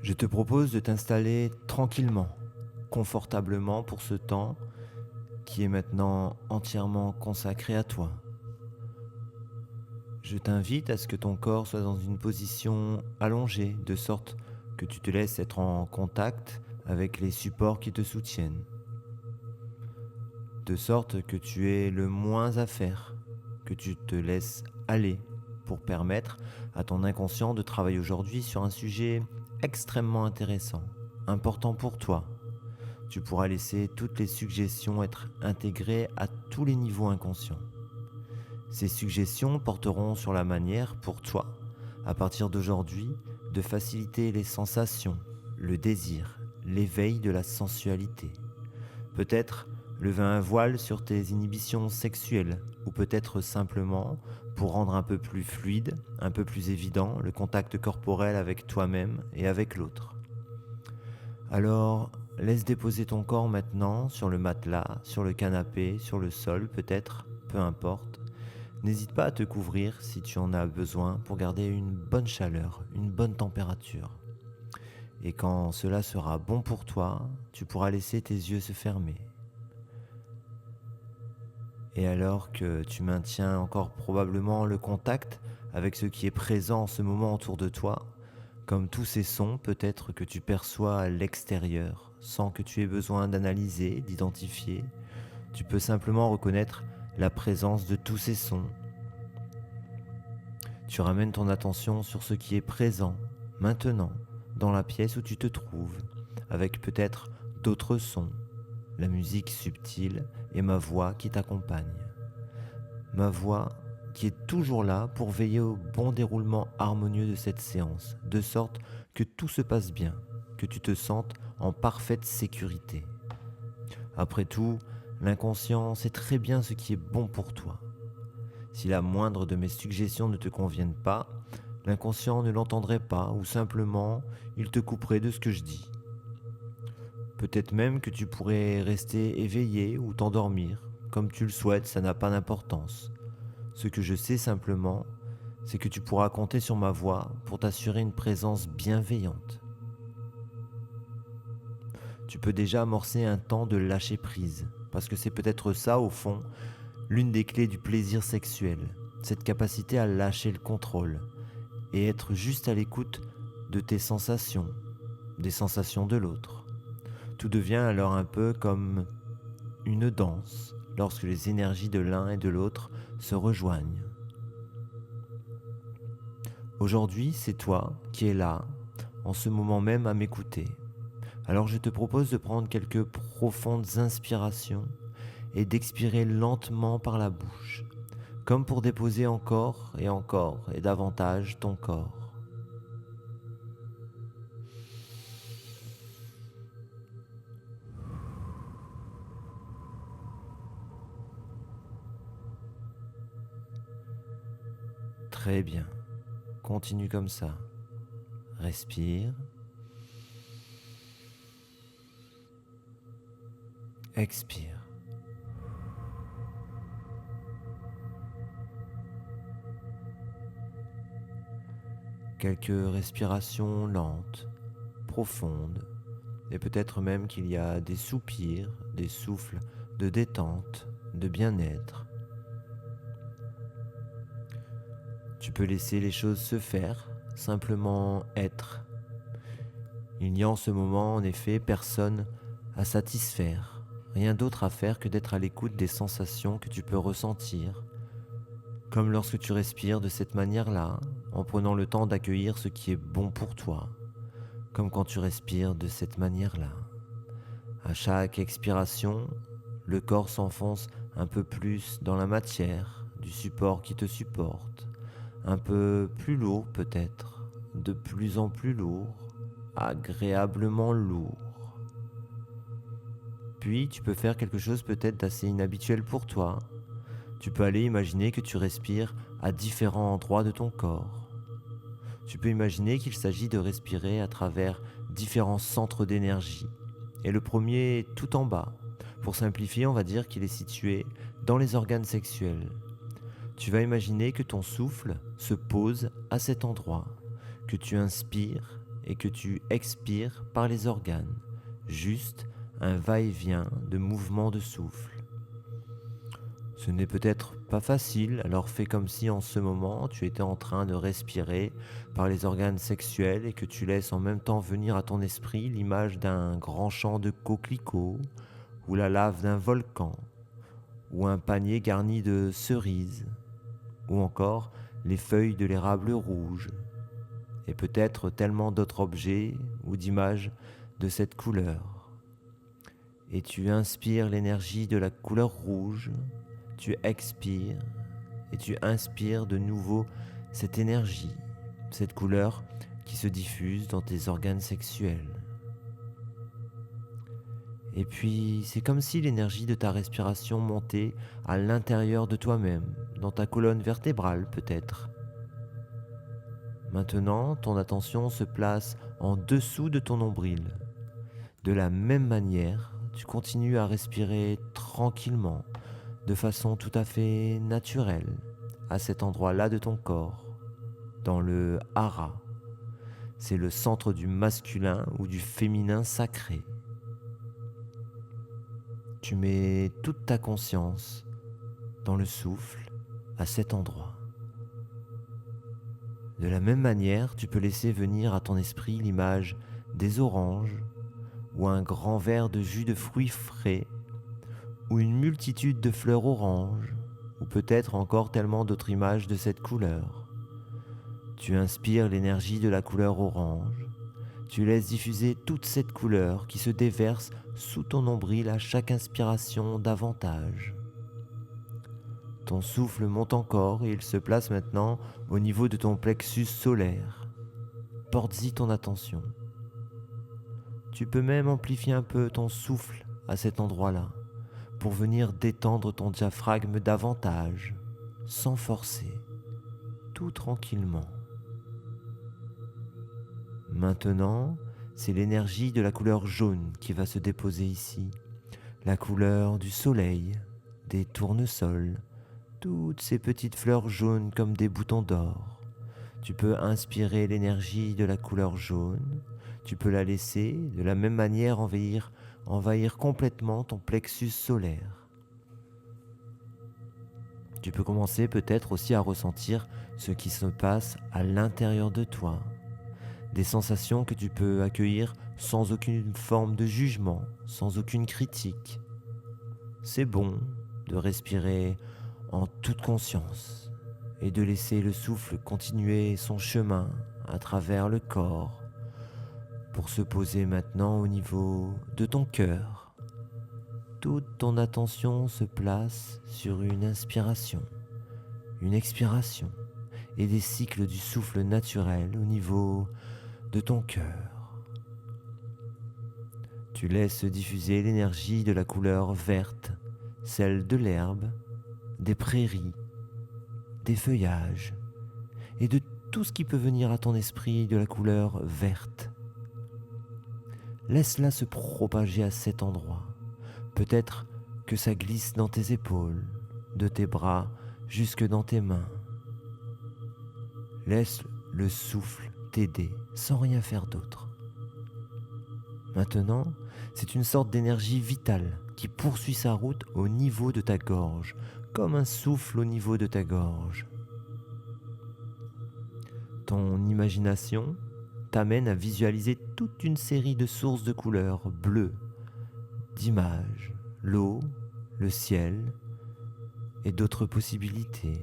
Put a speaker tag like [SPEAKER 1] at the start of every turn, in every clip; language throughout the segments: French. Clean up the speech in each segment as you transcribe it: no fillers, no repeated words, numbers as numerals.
[SPEAKER 1] Je te propose de t'installer tranquillement, confortablement pour ce temps qui est maintenant entièrement consacré à toi. Je t'invite à ce que ton corps soit dans une position allongée, de sorte que tu te laisses être en contact avec les supports qui te soutiennent, de sorte que tu aies le moins à faire, que tu te laisses aller pour permettre à ton inconscient de travailler aujourd'hui sur un sujet extrêmement intéressant, important pour toi. Tu pourras laisser toutes les suggestions être intégrées à tous les niveaux inconscients. Ces suggestions porteront sur la manière pour toi, à partir d'aujourd'hui, de faciliter les sensations, le désir, l'éveil de la sensualité. Peut-être lever un voile sur tes inhibitions sexuelles, ou peut-être simplement pour rendre un peu plus fluide, un peu plus évident le contact corporel avec toi-même et avec l'autre. Alors, laisse déposer ton corps maintenant sur le matelas, sur le canapé, sur le sol peut-être, peu importe. N'hésite pas à te couvrir si tu en as besoin pour garder une bonne chaleur, une bonne température. Et quand cela sera bon pour toi, tu pourras laisser tes yeux se fermer. Et alors que tu maintiens encore probablement le contact avec ce qui est présent en ce moment autour de toi, comme tous ces sons peut-être que tu perçois à l'extérieur, sans que tu aies besoin d'analyser, d'identifier, tu peux simplement reconnaître la présence de tous ces sons. Tu ramènes ton attention sur ce qui est présent, maintenant, dans la pièce où tu te trouves, avec peut-être d'autres sons, la musique subtile et ma voix qui t'accompagne. Ma voix qui est toujours là pour veiller au bon déroulement harmonieux de cette séance, de sorte que tout se passe bien, que tu te sentes en parfaite sécurité. Après tout, l'inconscient sait très bien ce qui est bon pour toi. Si la moindre de mes suggestions ne te convienne pas, l'inconscient ne l'entendrait pas ou simplement il te couperait de ce que je dis. Peut-être même que tu pourrais rester éveillé ou t'endormir. Comme tu le souhaites, ça n'a pas d'importance. Ce que je sais simplement, c'est que tu pourras compter sur ma voix pour t'assurer une présence bienveillante. Tu peux déjà amorcer un temps de lâcher prise, parce que c'est peut-être ça, au fond, l'une des clés du plaisir sexuel, cette capacité à lâcher le contrôle et être juste à l'écoute de tes sensations, des sensations de l'autre. Tout devient alors un peu comme une danse lorsque les énergies de l'un et de l'autre se rejoignent. Aujourd'hui, c'est toi qui es là, en ce moment même à m'écouter. Alors je te propose de prendre quelques profondes inspirations et d'expirer lentement par la bouche, comme pour déposer encore et davantage ton corps. Très bien, continue comme ça. Respire, expire. Quelques respirations lentes, profondes, et peut-être même qu'il y a des soupirs, des souffles de détente, de bien-être. Tu peux laisser les choses se faire, simplement être. Il n'y a en ce moment, en effet, personne à satisfaire, rien d'autre à faire que d'être à l'écoute des sensations que tu peux ressentir, comme lorsque tu respires de cette manière-là, en prenant le temps d'accueillir ce qui est bon pour toi, comme quand tu respires de cette manière-là. À chaque expiration, le corps s'enfonce un peu plus dans la matière du support qui te supporte, un peu plus lourd peut-être, de plus en plus lourd, agréablement lourd. Puis tu peux faire quelque chose peut-être d'assez inhabituel pour toi. Tu peux aller imaginer que tu respires à différents endroits de ton corps. Tu peux imaginer qu'il s'agit de respirer à travers différents centres d'énergie. Et le premier est tout en bas. Pour simplifier, on va dire qu'il est situé dans les organes sexuels. Tu vas imaginer que ton souffle se pose à cet endroit, que tu inspires et que tu expires par les organes. Juste un va-et-vient de mouvements de souffle. Ce n'est peut-être pas facile, alors fais comme si en ce moment tu étais en train de respirer par les organes sexuels et que tu laisses en même temps venir à ton esprit l'image d'un grand champ de coquelicots ou la lave d'un volcan ou un panier garni de cerises ou encore les feuilles de l'érable rouge et peut-être tellement d'autres objets ou d'images de cette couleur. Et tu inspires l'énergie de la couleur rouge, tu expires et tu inspires de nouveau cette énergie, cette couleur qui se diffuse dans tes organes sexuels. Et puis, c'est comme si l'énergie de ta respiration montait à l'intérieur de toi-même, dans ta colonne vertébrale peut-être. Maintenant, ton attention se place en dessous de ton nombril. De la même manière, tu continues à respirer tranquillement, de façon tout à fait naturelle, à cet endroit-là de ton corps, dans le hara. C'est le centre du masculin ou du féminin sacré. Tu mets toute ta conscience dans le souffle à cet endroit. De la même manière, tu peux laisser venir à ton esprit l'image des oranges ou un grand verre de jus de fruits frais ou une multitude de fleurs oranges ou peut-être encore tellement d'autres images de cette couleur. Tu inspires l'énergie de la couleur orange, tu laisses diffuser toute cette couleur qui se déverse sous ton nombril à chaque inspiration davantage. Ton souffle monte encore et il se place maintenant au niveau de ton plexus solaire. Porte-y ton attention. Tu peux même amplifier un peu ton souffle à cet endroit-là pour venir détendre ton diaphragme davantage, sans forcer, tout tranquillement. Maintenant, c'est l'énergie de la couleur jaune qui va se déposer ici, la couleur du soleil, des tournesols, toutes ces petites fleurs jaunes comme des boutons d'or. Tu peux inspirer l'énergie de la couleur jaune, tu peux la laisser de la même manière envahir complètement ton plexus solaire. Tu peux commencer peut-être aussi à ressentir ce qui se passe à l'intérieur de toi, des sensations que tu peux accueillir sans aucune forme de jugement, sans aucune critique. C'est bon de respirer en toute conscience et de laisser le souffle continuer son chemin à travers le corps pour se poser maintenant au niveau de ton cœur. Toute ton attention se place sur une inspiration, une expiration et des cycles du souffle naturel au niveau de ton cœur. Tu laisses diffuser l'énergie de la couleur verte, celle de l'herbe, des prairies, des feuillages et de tout ce qui peut venir à ton esprit de la couleur verte. Laisse-la se propager à cet endroit. Peut-être que ça glisse dans tes épaules, de tes bras jusque dans tes mains. Laisse le souffle t'aider sans rien faire d'autre. Maintenant, c'est une sorte d'énergie vitale qui poursuit sa route au niveau de ta gorge, comme un souffle au niveau de ta gorge. Ton imagination t'amène à visualiser toute une série de sources de couleurs bleues, d'images, l'eau, le ciel et d'autres possibilités.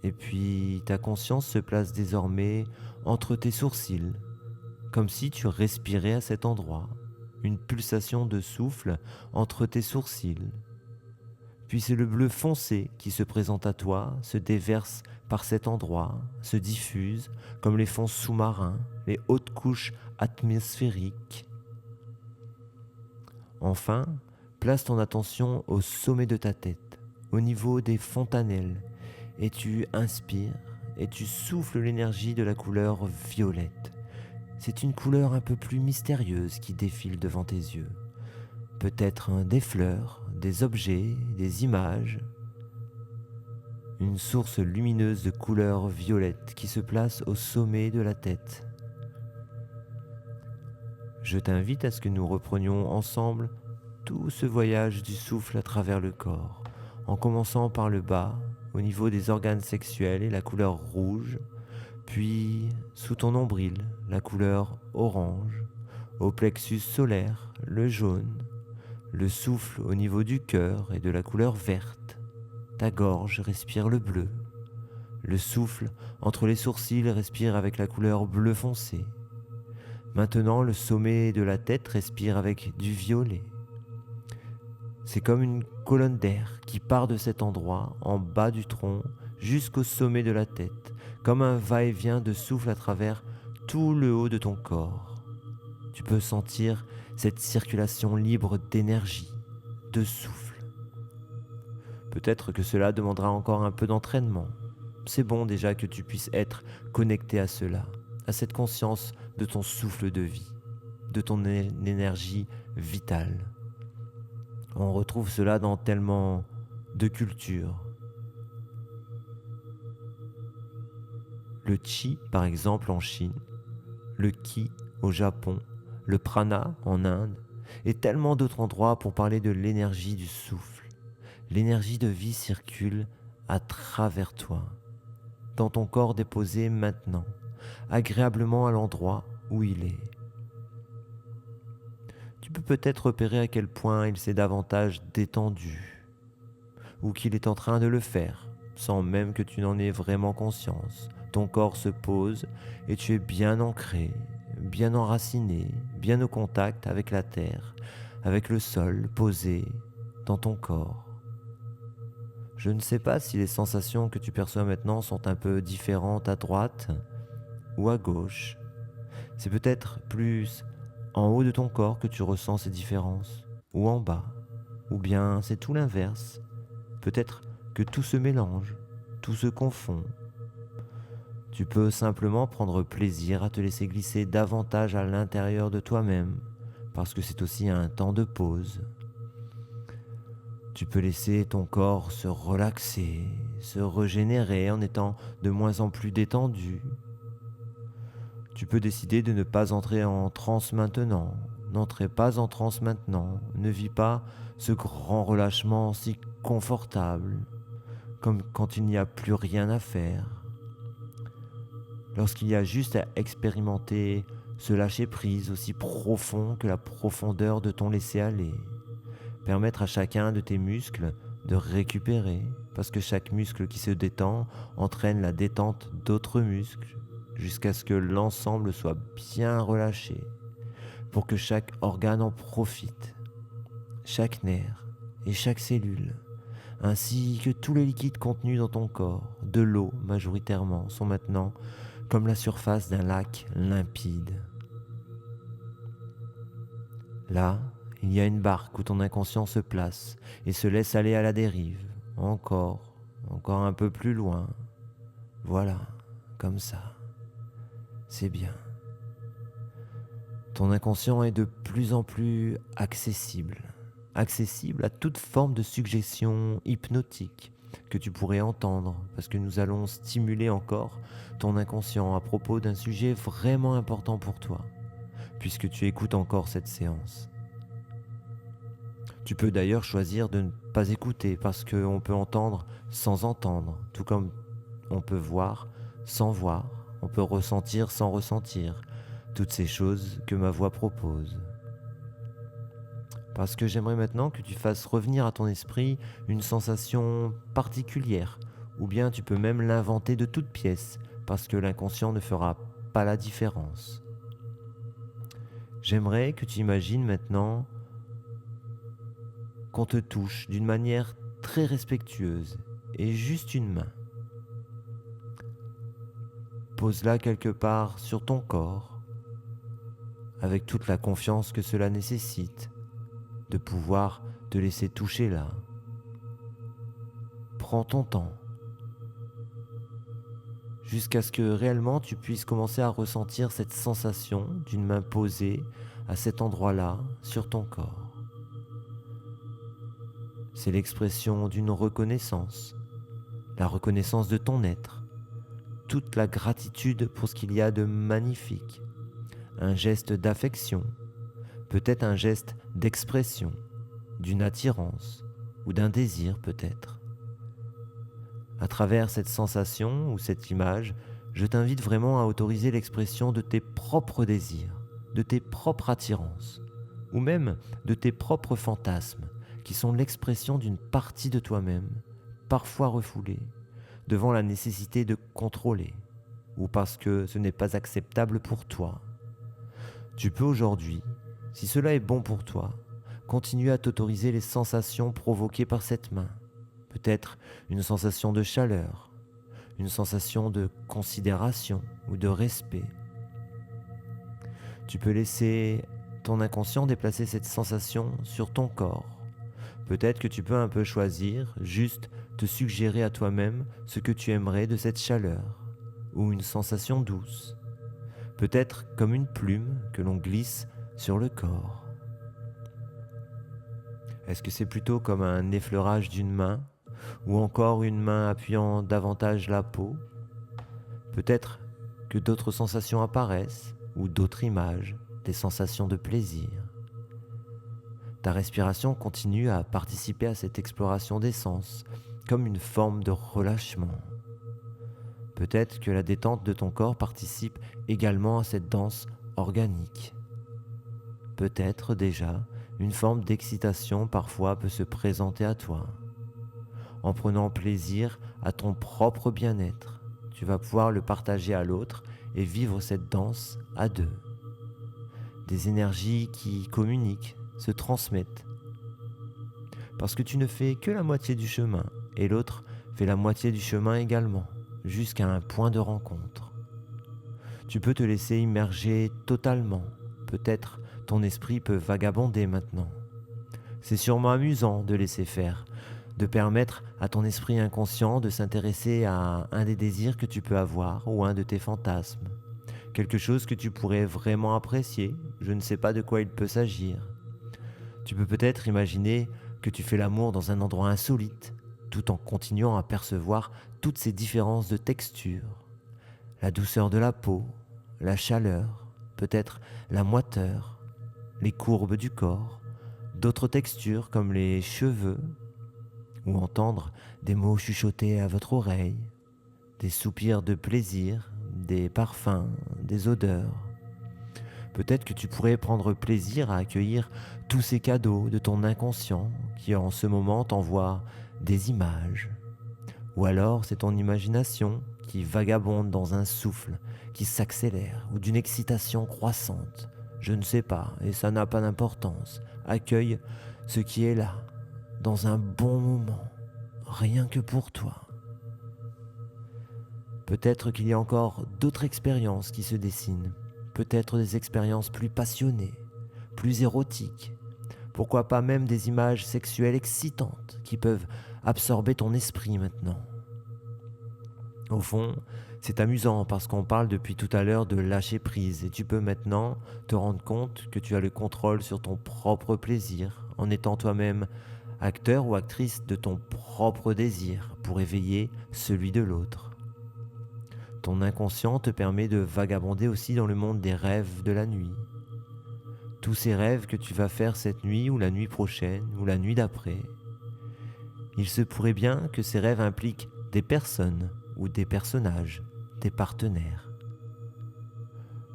[SPEAKER 1] Et puis ta conscience se place désormais entre tes sourcils, comme si tu respirais à cet endroit, une pulsation de souffle entre tes sourcils. Puis c'est le bleu foncé qui se présente à toi, se déverse par cet endroit, se diffuse comme les fonds sous-marins, les hautes couches atmosphériques. Enfin, place ton attention au sommet de ta tête, au niveau des fontanelles, et tu inspires et tu souffles l'énergie de la couleur violette. C'est une couleur un peu plus mystérieuse qui défile devant tes yeux. Peut-être des fleurs, des objets, des images. Une source lumineuse de couleur violette qui se place au sommet de la tête, Je t'invite à ce que nous reprenions ensemble tout ce voyage du souffle à travers le corps, en commençant par le bas, au niveau des organes sexuels et la couleur rouge, puis sous ton nombril, la couleur orange, au plexus solaire, le jaune, le souffle au niveau du cœur et de la couleur verte. Ta gorge respire le bleu. Le souffle entre les sourcils respire avec la couleur bleu foncé. Maintenant, le sommet de la tête respire avec du violet. C'est comme une colonne d'air qui part de cet endroit, en bas du tronc, jusqu'au sommet de la tête, comme un va-et-vient de souffle à travers tout le haut de ton corps. Tu peux sentir cette circulation libre d'énergie, de souffle. Peut-être que cela demandera encore un peu d'entraînement. C'est bon déjà que tu puisses être connecté à cela, à cette conscience de ton souffle de vie, de ton énergie vitale. On retrouve cela dans tellement de cultures. Le Qi, par exemple, en Chine, le Ki au Japon, le Prana en Inde, et tellement d'autres endroits pour parler de l'énergie du souffle. L'énergie de vie circule à travers toi, dans ton corps déposé maintenant, agréablement à l'endroit où il est. Tu peux peut-être repérer à quel point il s'est davantage détendu, ou qu'il est en train de le faire, sans même que tu n'en aies vraiment conscience. Ton corps se pose et tu es bien ancré, bien enraciné, bien au contact avec la terre, avec le sol posé dans ton corps. Je ne sais pas si les sensations que tu perçois maintenant sont un peu différentes à droite ou à gauche. C'est peut-être plus en haut de ton corps que tu ressens ces différences, ou en bas, ou bien c'est tout l'inverse. Peut-être que tout se mélange, tout se confond. Tu peux simplement prendre plaisir à te laisser glisser davantage à l'intérieur de toi-même, parce que c'est aussi un temps de pause. Tu peux laisser ton corps se relaxer, se régénérer en étant de moins en plus détendu. Tu peux décider de ne pas entrer en transe maintenant. N'entrez pas en transe maintenant. Ne vis pas ce grand relâchement si confortable, comme quand il n'y a plus rien à faire. Lorsqu'il y a juste à expérimenter ce lâcher-prise aussi profond que la profondeur de ton laisser-aller. Permettre à chacun de tes muscles de récupérer, parce que chaque muscle qui se détend entraîne la détente d'autres muscles, jusqu'à ce que l'ensemble soit bien relâché, pour que chaque organe en profite, chaque nerf et chaque cellule, ainsi que tous les liquides contenus dans ton corps, de l'eau majoritairement, sont maintenant comme la surface d'un lac limpide. Là, il y a une barque où ton inconscient se place et se laisse aller à la dérive, encore un peu plus loin. Voilà, comme ça. C'est bien. Ton inconscient est de plus en plus accessible à toute forme de suggestion hypnotique que tu pourrais entendre, parce que nous allons stimuler encore ton inconscient à propos d'un sujet vraiment important pour toi, puisque tu écoutes encore cette séance. Tu peux d'ailleurs choisir de ne pas écouter, parce qu'on peut entendre sans entendre, tout comme on peut voir sans voir, on peut ressentir sans ressentir, toutes ces choses que ma voix propose. Parce que j'aimerais maintenant que tu fasses revenir à ton esprit une sensation particulière, ou bien tu peux même l'inventer de toutes pièces, parce que l'inconscient ne fera pas la différence. J'aimerais que tu imagines maintenant qu'on te touche d'une manière très respectueuse et juste une main. Pose-la quelque part sur ton corps, avec toute la confiance que cela nécessite, de pouvoir te laisser toucher là. Prends ton temps, jusqu'à ce que réellement tu puisses commencer à ressentir cette sensation d'une main posée à cet endroit-là sur ton corps. C'est l'expression d'une reconnaissance, la reconnaissance de ton être, toute la gratitude pour ce qu'il y a de magnifique, un geste d'affection, peut-être un geste d'expression, d'une attirance ou d'un désir peut-être. À travers cette sensation ou cette image, je t'invite vraiment à autoriser l'expression de tes propres désirs, de tes propres attirances, ou même de tes propres fantasmes, qui sont l'expression d'une partie de toi-même, parfois refoulée, devant la nécessité de contrôler, ou parce que ce n'est pas acceptable pour toi. Tu peux aujourd'hui, si cela est bon pour toi, continuer à t'autoriser les sensations provoquées par cette main. Peut-être une sensation de chaleur, une sensation de considération ou de respect. Tu peux laisser ton inconscient déplacer cette sensation sur ton corps. Peut-être que tu peux un peu choisir, juste te suggérer à toi-même ce que tu aimerais de cette chaleur, ou une sensation douce. Peut-être comme une plume que l'on glisse sur le corps. Est-ce que c'est plutôt comme un effleurage d'une main, ou encore une main appuyant davantage la peau? Peut-être que d'autres sensations apparaissent, ou d'autres images, des sensations de plaisir. Ta respiration continue à participer à cette exploration des sens, comme une forme de relâchement. Peut-être que la détente de ton corps participe également à cette danse organique. Peut-être déjà, une forme d'excitation parfois peut se présenter à toi. En prenant plaisir à ton propre bien-être, tu vas pouvoir le partager à l'autre et vivre cette danse à deux. Des énergies qui communiquent, se transmettent. Parce que tu ne fais que la moitié du chemin et l'autre fait la moitié du chemin également, jusqu'à un point de rencontre. Tu peux te laisser immerger totalement. Peut-être ton esprit peut vagabonder maintenant. C'est sûrement amusant de laisser faire, de permettre à ton esprit inconscient de s'intéresser à un des désirs que tu peux avoir ou un de tes fantasmes. Quelque chose que tu pourrais vraiment apprécier, je ne sais pas de quoi il peut s'agir. Tu peux peut-être imaginer que tu fais l'amour dans un endroit insolite, tout en continuant à percevoir toutes ces différences de texture, la douceur de la peau, la chaleur, peut-être la moiteur, les courbes du corps, d'autres textures comme les cheveux, ou entendre des mots chuchotés à votre oreille, des soupirs de plaisir, des parfums, des odeurs. Peut-être que tu pourrais prendre plaisir à accueillir tous ces cadeaux de ton inconscient qui en ce moment t'envoie des images. Ou alors c'est ton imagination qui vagabonde dans un souffle qui s'accélère ou d'une excitation croissante. Je ne sais pas et ça n'a pas d'importance. Accueille ce qui est là, dans un bon moment, rien que pour toi. Peut-être qu'il y a encore d'autres expériences qui se dessinent. Peut-être des expériences plus passionnées, plus érotiques. Pourquoi pas même des images sexuelles excitantes qui peuvent absorber ton esprit maintenant. Au fond, c'est amusant parce qu'on parle depuis tout à l'heure de lâcher prise et tu peux maintenant te rendre compte que tu as le contrôle sur ton propre plaisir en étant toi-même acteur ou actrice de ton propre désir pour éveiller celui de l'autre. Ton inconscient te permet de vagabonder aussi dans le monde des rêves de la nuit. Tous ces rêves que tu vas faire cette nuit ou la nuit prochaine ou la nuit d'après. Il se pourrait bien que ces rêves impliquent des personnes ou des personnages, des partenaires.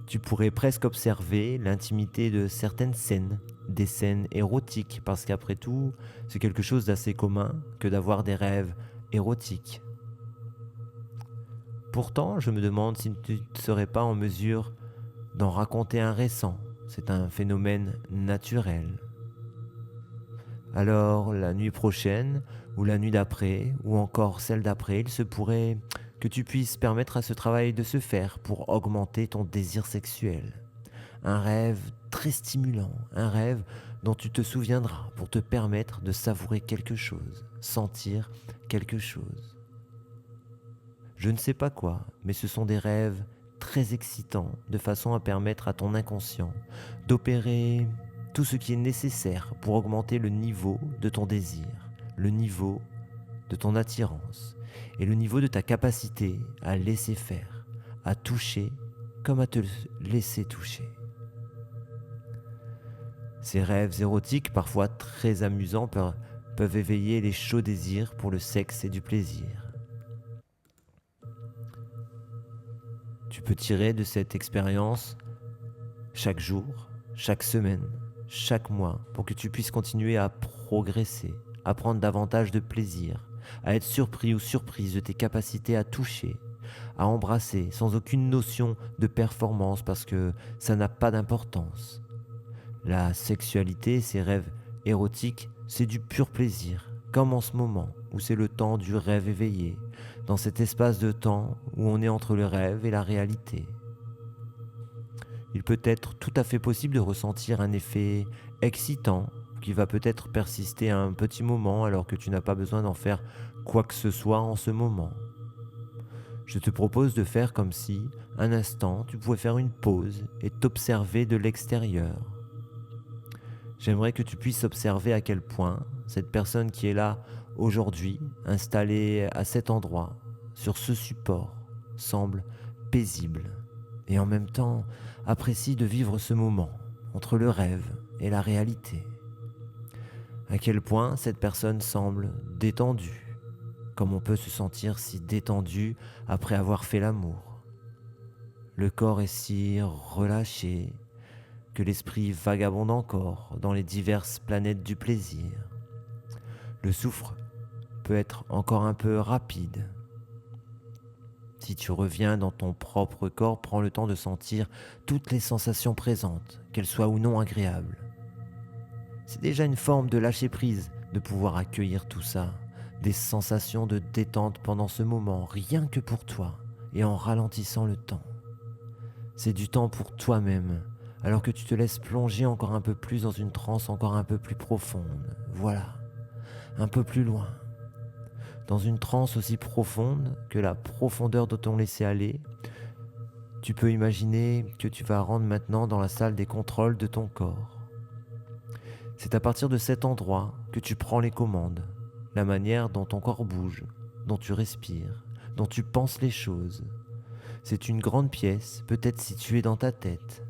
[SPEAKER 1] Tu pourrais presque observer l'intimité de certaines scènes, des scènes érotiques, parce qu'après tout, c'est quelque chose d'assez commun que d'avoir des rêves érotiques. Pourtant, je me demande si tu ne serais pas en mesure d'en raconter un récent. C'est un phénomène naturel. Alors, la nuit prochaine, ou la nuit d'après, ou encore celle d'après, il se pourrait que tu puisses permettre à ce travail de se faire pour augmenter ton désir sexuel. Un rêve très stimulant, un rêve dont tu te souviendras pour te permettre de savourer quelque chose, sentir quelque chose. Je ne sais pas quoi, mais ce sont des rêves très excitants, de façon à permettre à ton inconscient d'opérer tout ce qui est nécessaire pour augmenter le niveau de ton désir, le niveau de ton attirance et le niveau de ta capacité à laisser faire, à toucher comme à te laisser toucher. Ces rêves érotiques, parfois très amusants, peuvent éveiller les chauds désirs pour le sexe et du plaisir. Tu peux tirer de cette expérience chaque jour, chaque semaine, chaque mois, pour que tu puisses continuer à progresser, à prendre davantage de plaisir, à être surpris ou surprise de tes capacités à toucher, à embrasser sans aucune notion de performance parce que ça n'a pas d'importance. La sexualité, ces rêves érotiques, c'est du pur plaisir, comme en ce moment où c'est le temps du rêve éveillé, dans cet espace de temps où on est entre le rêve et la réalité. Il peut être tout à fait possible de ressentir un effet excitant qui va peut-être persister un petit moment alors que tu n'as pas besoin d'en faire quoi que ce soit en ce moment. Je te propose de faire comme si, un instant, tu pouvais faire une pause et t'observer de l'extérieur. J'aimerais que tu puisses observer à quel point cette personne qui est là aujourd'hui, installée à cet endroit, sur ce support, semble paisible et en même temps apprécie de vivre ce moment entre le rêve et la réalité. À quel point cette personne semble détendue, comme on peut se sentir si détendu après avoir fait l'amour. Le corps est si relâché que l'esprit vagabonde encore dans les diverses planètes du plaisir. Le souffle peut être encore un peu rapide. Si tu reviens dans ton propre corps, prends le temps de sentir toutes les sensations présentes, qu'elles soient ou non agréables. C'est déjà une forme de lâcher prise de pouvoir accueillir tout ça, des sensations de détente pendant ce moment, rien que pour toi, et en ralentissant le temps. C'est du temps pour toi-même, alors que tu te laisses plonger encore un peu plus dans une transe encore un peu plus profonde. Voilà, un peu plus loin. Dans une transe aussi profonde que la profondeur de ton laisser-aller, tu peux imaginer que tu vas rentrer maintenant dans la salle des contrôles de ton corps. C'est à partir de cet endroit que tu prends les commandes, la manière dont ton corps bouge, dont tu respires, dont tu penses les choses. C'est une grande pièce, peut-être située dans ta tête.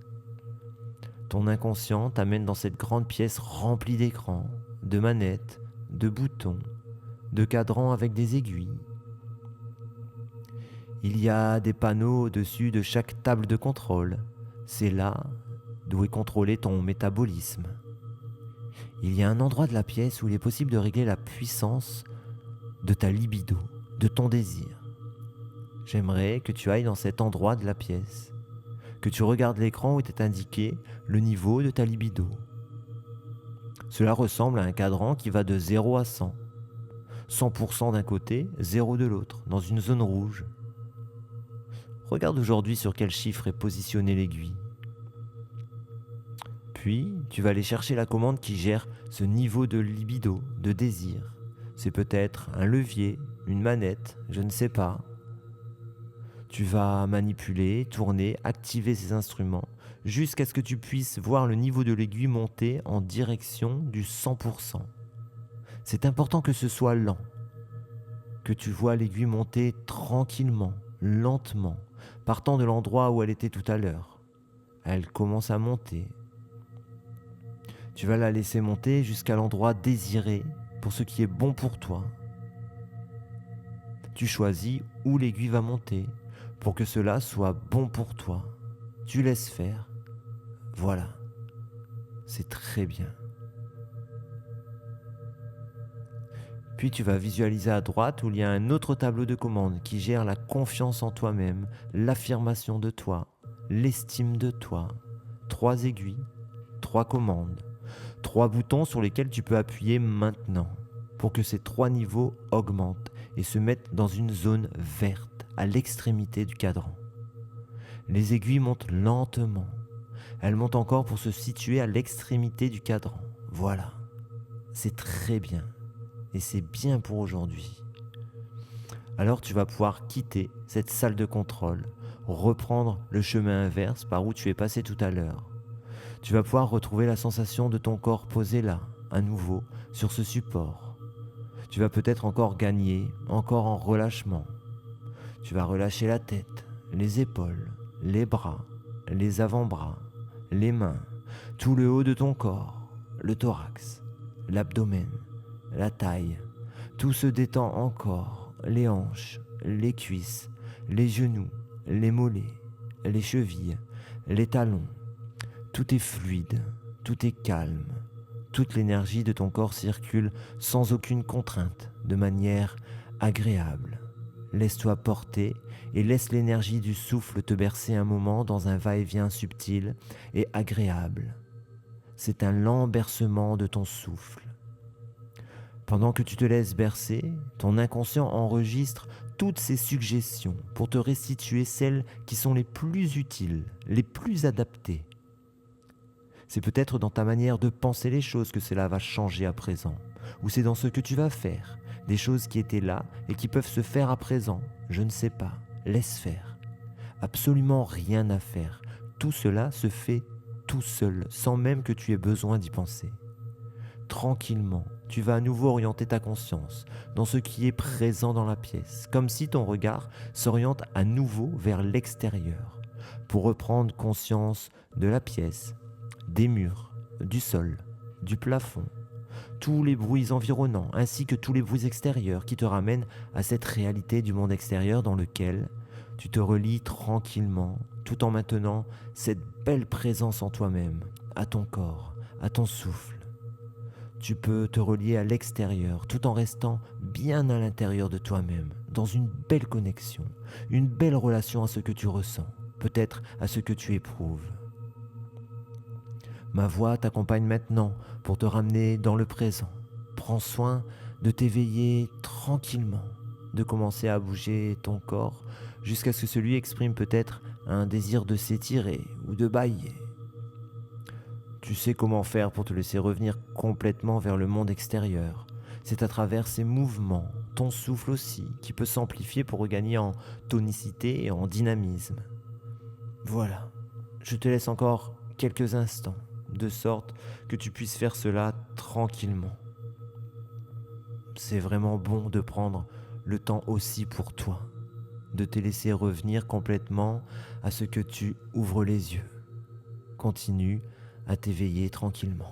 [SPEAKER 1] Ton inconscient t'amène dans cette grande pièce remplie d'écrans, de manettes, de boutons, de cadrans avec des aiguilles. Il y a des panneaux au-dessus de chaque table de contrôle. C'est là d'où est contrôlé ton métabolisme. Il y a un endroit de la pièce où il est possible de régler la puissance de ta libido, de ton désir. J'aimerais que tu ailles dans cet endroit de la pièce, que tu regardes l'écran où est indiqué le niveau de ta libido. Cela ressemble à un cadran qui va de 0 à 100. 100% d'un côté, 0 de l'autre, dans une zone rouge. Regarde aujourd'hui sur quel chiffre est positionnée l'aiguille. Puis, tu vas aller chercher la commande qui gère ce niveau de libido, de désir. C'est peut-être un levier, une manette, je ne sais pas. Tu vas manipuler, tourner, activer ces instruments jusqu'à ce que tu puisses voir le niveau de l'aiguille monter en direction du 100%. C'est important que ce soit lent, que tu vois l'aiguille monter tranquillement, lentement, partant de l'endroit où elle était tout à l'heure. Elle commence à monter. Tu vas la laisser monter jusqu'à l'endroit désiré pour ce qui est bon pour toi. Tu choisis où l'aiguille va monter pour que cela soit bon pour toi. Tu laisses faire. Voilà. C'est très bien. Puis tu vas visualiser à droite où il y a un autre tableau de commande qui gère la confiance en toi-même, l'affirmation de toi, l'estime de toi. 3 aiguilles, 3 commandes, 3 boutons sur lesquels tu peux appuyer maintenant pour que ces 3 niveaux augmentent et se mettent dans une zone verte à l'extrémité du cadran. Les aiguilles montent lentement. Elles montent encore pour se situer à l'extrémité du cadran. Voilà, c'est très bien. Et c'est bien pour aujourd'hui. Alors tu vas pouvoir quitter cette salle de contrôle, reprendre le chemin inverse par où tu es passé tout à l'heure. Tu vas pouvoir retrouver la sensation de ton corps posé là, à nouveau, sur ce support. Tu vas peut-être encore gagner, encore en relâchement. Tu vas relâcher la tête, les épaules, les bras, les avant-bras, les mains, tout le haut de ton corps. le thorax, l'abdomen, la taille. Tout se détend encore, les hanches, les cuisses, les genoux, les mollets, les chevilles, les talons. Tout est fluide, tout est calme. Toute l'énergie de ton corps circule sans aucune contrainte, de manière agréable. Laisse-toi porter et laisse l'énergie du souffle te bercer un moment dans un va-et-vient subtil et agréable. C'est un lent bercement de ton souffle. Pendant que tu te laisses bercer, ton inconscient enregistre toutes ces suggestions pour te restituer celles qui sont les plus utiles, les plus adaptées. C'est peut-être dans ta manière de penser les choses que cela va changer à présent, ou c'est dans ce que tu vas faire, des choses qui étaient là et qui peuvent se faire à présent, je ne sais pas, laisse faire. Absolument rien à faire, tout cela se fait tout seul, sans même que tu aies besoin d'y penser. Tranquillement, tu vas à nouveau orienter ta conscience dans ce qui est présent dans la pièce, comme si ton regard s'oriente à nouveau vers l'extérieur, pour reprendre conscience de la pièce, des murs, du sol, du plafond, tous les bruits environnants ainsi que tous les bruits extérieurs qui te ramènent à cette réalité du monde extérieur dans lequel tu te relis tranquillement tout en maintenant cette belle présence en toi-même, à ton corps, à ton souffle. Tu peux te relier à l'extérieur tout en restant bien à l'intérieur de toi-même, dans une belle connexion, une belle relation à ce que tu ressens, peut-être à ce que tu éprouves. Ma voix t'accompagne maintenant pour te ramener dans le présent. Prends soin de t'éveiller tranquillement, de commencer à bouger ton corps jusqu'à ce que celui exprime peut-être un désir de s'étirer ou de bâiller. Tu sais comment faire pour te laisser revenir complètement vers le monde extérieur. C'est à travers ces mouvements, ton souffle aussi, qui peut s'amplifier pour regagner en tonicité et en dynamisme. Voilà, je te laisse encore quelques instants, de sorte que tu puisses faire cela tranquillement. C'est vraiment bon de prendre le temps aussi pour toi, de te laisser revenir complètement à ce que tu ouvres les yeux. Continue à t'éveiller tranquillement.